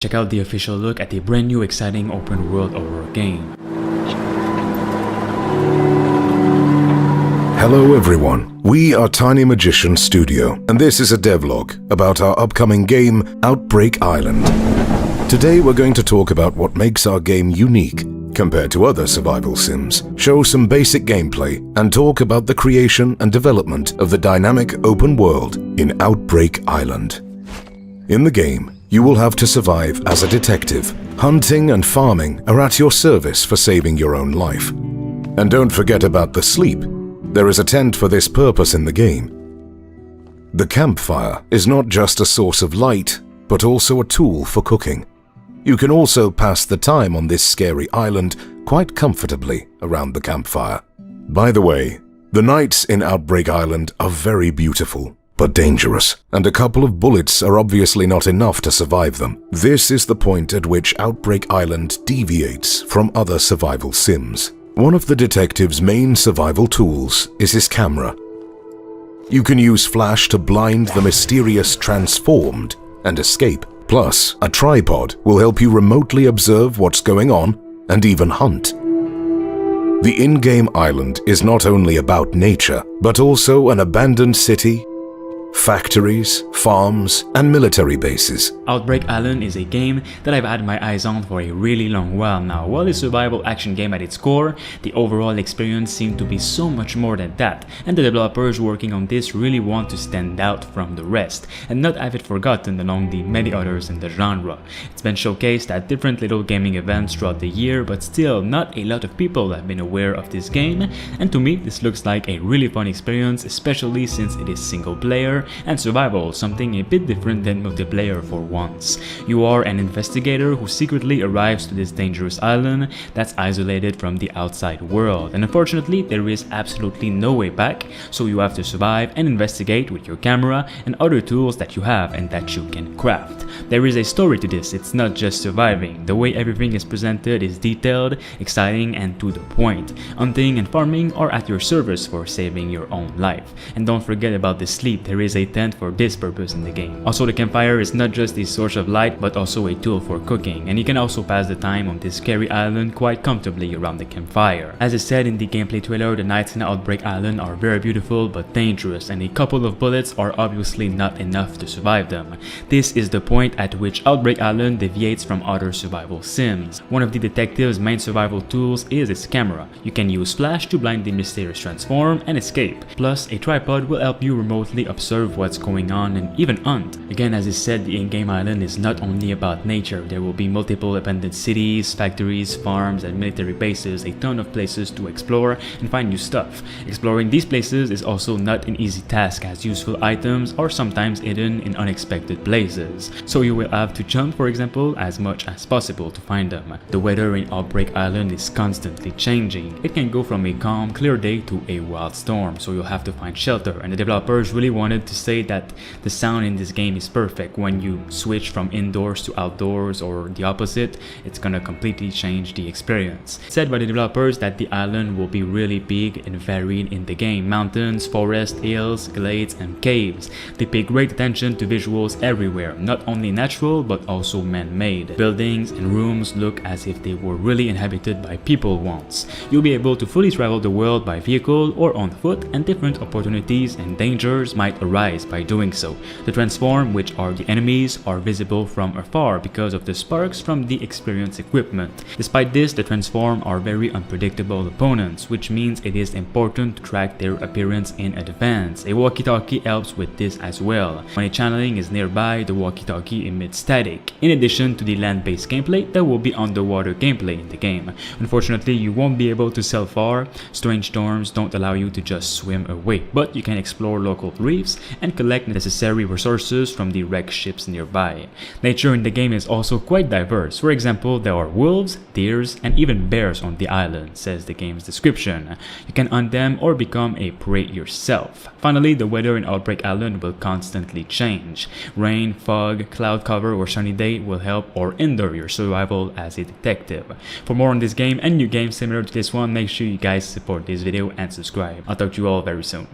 Check out the official look at a brand new exciting open world horror game. Hello everyone, we are Tiny Magician Studio, and this is a devlog about our upcoming game, Outbreak Island. Today we're going to talk about what makes our game unique compared to other survival sims, show some basic gameplay, and talk about the creation and development of the dynamic open world in Outbreak Island. In the game, you will have to survive as a detective. Hunting and farming are at your service for saving your own life. And don't forget about the sleep. There is a tent for this purpose in the game. The campfire is not just a source of light, but also a tool for cooking. You can also pass the time on this scary island quite comfortably around the campfire. By the way, the nights in Outbreak Island are very beautiful, but dangerous, and a couple of bullets are obviously not enough to survive them. This is the point at which Outbreak Island deviates from other survival sims. One of the detective's main survival tools is his camera. You can use flash to blind the mysterious transformed and escape. Plus, a tripod will help you remotely observe what's going on and even hunt. The in-game island is not only about nature, but also an abandoned city, factories, farms, and military bases. Outbreak Island is a game that I've had my eyes on for a really long while now. While a survival action game at its core, the overall experience seemed to be so much more than that, and the developers working on this really want to stand out from the rest, and not have it forgotten along the many others in the genre. It's been showcased at different little gaming events throughout the year, but still not a lot of people have been aware of this game, and to me this looks like a really fun experience, especially since it is single player and survival, something a bit different than multiplayer for once. You are an investigator who secretly arrives to this dangerous island that's isolated from the outside world, and unfortunately there is absolutely no way back, so you have to survive and investigate with your camera and other tools that you have and that you can craft. There is a story to this, it's not just surviving. The way everything is presented is detailed, exciting, and to the point. Hunting and farming are at your service for saving your own life. And don't forget about the sleep, there is a tent for this purpose in the game. Also, the campfire is not just a source of light but also a tool for cooking, and you can also pass the time on this scary island quite comfortably around the campfire. As I said in the gameplay trailer, the nights in Outbreak Island are very beautiful but dangerous, and a couple of bullets are obviously not enough to survive them. This is the point at which Outbreak Island deviates from other survival sims. One of the detective's main survival tools is his camera. You can use flash to blind the mysterious transform and escape. Plus, a tripod will help you remotely observe what's going on and even hunt. Again, as I said, the in-game island is not only about nature. There will be multiple abandoned cities, factories, farms, and military bases, a ton of places to explore and find new stuff. Exploring these places is also not an easy task, as useful items are sometimes hidden in unexpected places. So you will have to jump, for example, as much as possible to find them. The weather in Outbreak Island is constantly changing. It can go from a calm, clear day to a wild storm, so you'll have to find shelter, and the developers really wanted to say that the sound in this game is perfect. When you switch from indoors to outdoors or the opposite, it's gonna completely change the experience. It's said by the developers that the island will be really big and varied in the game. Mountains, forests, hills, glades, and caves. They pay great attention to visuals everywhere, not only natural but also man-made. Buildings and rooms look as if they were really inhabited by people once. You'll be able to fully travel the world by vehicle or on foot, and different opportunities and dangers might arise by doing so. The transform, which are the enemies, are visible from afar because of the sparks from the experience equipment. Despite this, the transform are very unpredictable opponents, which means it is important to track their appearance in advance. A walkie-talkie helps with this as well. When a channeling is nearby, the walkie-talkie emits static. In addition to the land-based gameplay, there will be underwater gameplay in the game. Unfortunately, you won't be able to sail far. Strange storms don't allow you to just swim away, but you can explore local reefs and collect necessary resources from the wrecked ships nearby. Nature in the game is also quite diverse. For example, there are wolves, deers, and even bears on the island, says the game's description. You can hunt them or become a prey yourself. Finally, the weather in Outbreak Island will constantly change. Rain, fog, cloud cover, or sunny day will help or hinder your survival as a detective. For more on this game and new games similar to this one, make sure you guys support this video and subscribe. I'll talk to you all very soon.